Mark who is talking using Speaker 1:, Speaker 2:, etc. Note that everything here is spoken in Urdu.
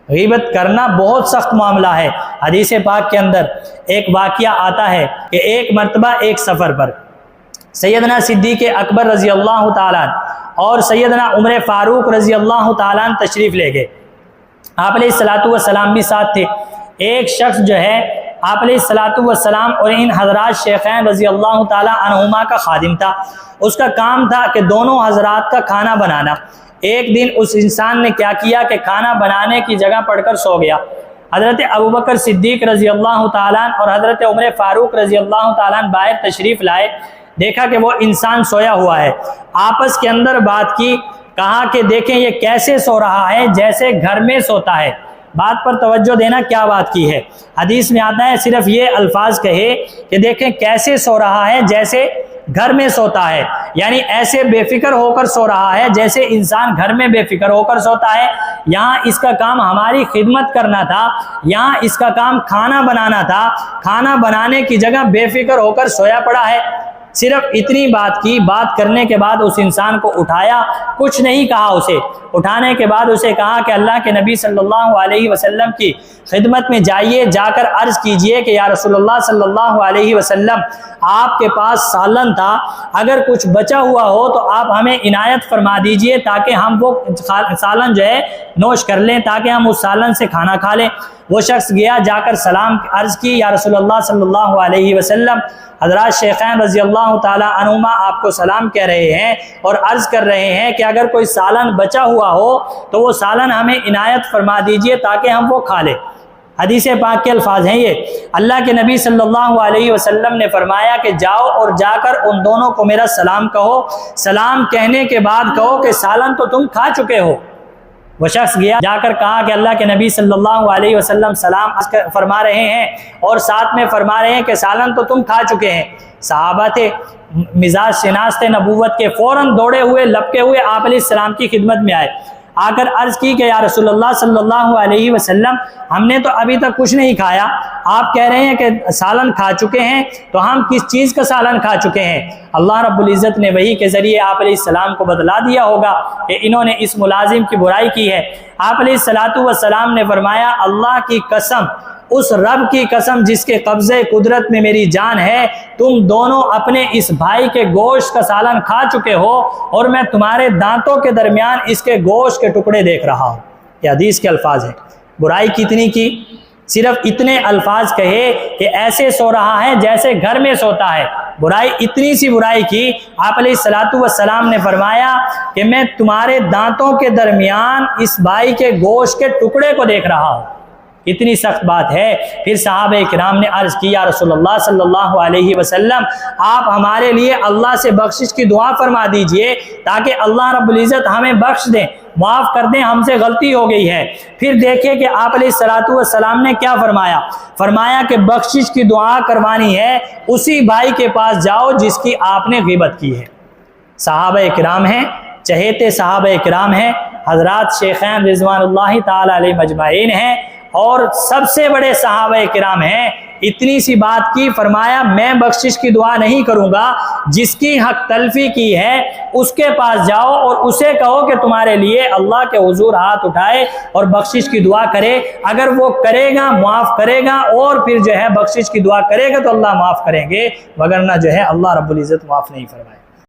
Speaker 1: غیبت کرنا بہت سخت معاملہ ہے۔ حدیث پاک کے اندر ایک واقعہ آتا ہے کہ ایک مرتبہ ایک سفر پر سیدنا صدیق اکبر رضی اللہ تعالیٰ اور سیدنا عمر فاروق رضی اللہ تعالیٰ تشریف لے گئے۔ آپ علیہ الصلوۃ والسلام بھی ساتھ تھے۔ ایک شخص جو ہے آپ علیہ الصلوۃ والسلام اور ان حضرات شیخین رضی اللہ تعالیٰ عنہما کا خادم تھا۔ اس کا کام تھا کہ دونوں حضرات کا کھانا بنانا۔ ایک دن اس انسان نے کیا کیا کہ کھانا بنانے کی جگہ پڑھ کر سو گیا۔ حضرت ابوبکر صدیق رضی اللہ تعالیٰ اور حضرت عمر فاروق رضی اللہ تعالیٰ باہر تشریف لائے، دیکھا کہ وہ انسان سویا ہوا ہے۔ آپس کے اندر بات کی، کہا کہ دیکھیں یہ کیسے سو رہا ہے جیسے گھر میں سوتا ہے۔ بات پر توجہ دینا، کیا بات کی ہے؟ حدیث میں آتا ہے صرف یہ الفاظ کہے کہ دیکھیں کیسے سو رہا ہے جیسے گھر میں سوتا ہے، یعنی ایسے بے فکر ہو کر سو رہا ہے جیسے انسان گھر میں بے فکر ہو کر سوتا ہے۔ یہاں اس کا کام ہماری خدمت کرنا تھا، یہاں اس کا کام کھانا بنانا تھا، کھانا بنانے کی جگہ بے فکر ہو کر سویا پڑا ہے۔ صرف اتنی بات کی، بات کرنے کے بعد اس انسان کو اٹھایا، کچھ نہیں کہا اسے۔ اٹھانے کے بعد اسے کہا کہ اللہ کے نبی صلی اللہ علیہ وسلم کی خدمت میں جائیے، جا کر عرض کیجئے کہ یا رسول اللہ صلی اللہ علیہ وسلم آپ کے پاس سالن تھا، اگر کچھ بچا ہوا ہو تو آپ ہمیں عنایت فرما دیجئے تاکہ ہم وہ سالن جو ہے نوش کر لیں، تاکہ ہم اس سالن سے کھانا کھا لیں۔ وہ شخص گیا، جا کر سلام عرض کی، یا رسول اللہ صلی اللہ علیہ وسلم حضرات شیخین رضی اللہ تعالیٰ عنہما آپ کو سلام کہہ رہے ہیں اور عرض کر رہے ہیں کہ اگر کوئی سالن بچا ہوا ہو تو وہ سالن ہمیں عنایت فرما دیجئے تاکہ ہم وہ کھا لیں۔ حدیث پاک کے الفاظ ہیں یہ۔ اللہ کے نبی صلی اللہ علیہ وسلم نے فرمایا کہ جاؤ اور جا کر ان دونوں کو میرا سلام کہو، سلام کہنے کے بعد کہو کہ سالن تو تم کھا چکے ہو۔ وہ شخص گیا، جا کر کہا کہ اللہ کے نبی صلی اللہ علیہ وسلم سلام فرما رہے ہیں اور ساتھ میں فرما رہے ہیں کہ سالن تو تم کھا چکے ہیں۔ صحابہ تھے، مزاج شناس تھے نبوت کے، فوراً دوڑے ہوئے لپکے ہوئے آپ علیہ السلام کی خدمت میں آئے، آ کر عرض کی کہ یا رسول اللہ صلی اللہ علیہ وسلم ہم نے تو ابھی تک کچھ نہیں کھایا، آپ کہہ رہے ہیں کہ سالن کھا چکے ہیں، تو ہم کس چیز کا سالن کھا چکے ہیں؟ اللہ رب العزت نے وحی کے ذریعے آپ علیہ السلام کو بتلا دیا ہوگا کہ انہوں نے اس ملازم کی برائی کی ہے۔ آپ علیہ السلام نے فرمایا اللہ کی قسم، اس رب کی قسم جس کے قبضے قدرت میں میری جان ہے، تم دونوں اپنے اس بھائی کے گوشت کا سالن کھا چکے ہو اور میں تمہارے دانتوں کے درمیان اس کے گوشت کے ٹکڑے دیکھ رہا ہوں۔ یہ حدیث کے الفاظ ہیں۔ برائی کتنی کی؟ صرف اتنے الفاظ کہے کہ ایسے سو رہا ہے جیسے گھر میں سوتا ہے۔ برائی اتنی سی برائی کی، آپ علیہ الصلوۃ والسلام نے فرمایا کہ میں تمہارے دانتوں کے درمیان اس بھائی کے گوشت کے ٹکڑے کو دیکھ رہا ہوں۔ اتنی سخت بات ہے۔ پھر صحابہ کرام نے عرض کیا رسول اللہ صلی اللہ علیہ وسلم آپ ہمارے لیے اللہ سے بخشش کی دعا فرما دیجئے تاکہ اللہ رب العزت ہمیں بخش دیں، معاف کر دیں، ہم سے غلطی ہو گئی ہے۔ پھر دیکھیں کہ آپ علیہ الصلوۃ والسلام نے کیا فرمایا؟ فرمایا کہ بخشش کی دعا کروانی ہے اسی بھائی کے پاس جاؤ جس کی آپ نے غیبت کی ہے۔ صحابہ کرام ہیں، چہیتے صحابہ کرام ہیں، حضرات شیخین رضوان اللہ تعالی علیہ مجمعین ہیں اور سب سے بڑے صحابہ کرام ہیں۔ اتنی سی بات کی، فرمایا میں بخشش کی دعا نہیں کروں گا، جس کی حق تلفی کی ہے اس کے پاس جاؤ اور اسے کہو کہ تمہارے لیے اللہ کے حضور ہاتھ اٹھائے اور بخشش کی دعا کرے۔ اگر وہ کرے گا معاف کرے گا، اور پھر جو ہے بخشش کی دعا کرے گا تو اللہ معاف کریں گے، وگرنہ جو ہے اللہ رب العزت معاف نہیں فرمائے۔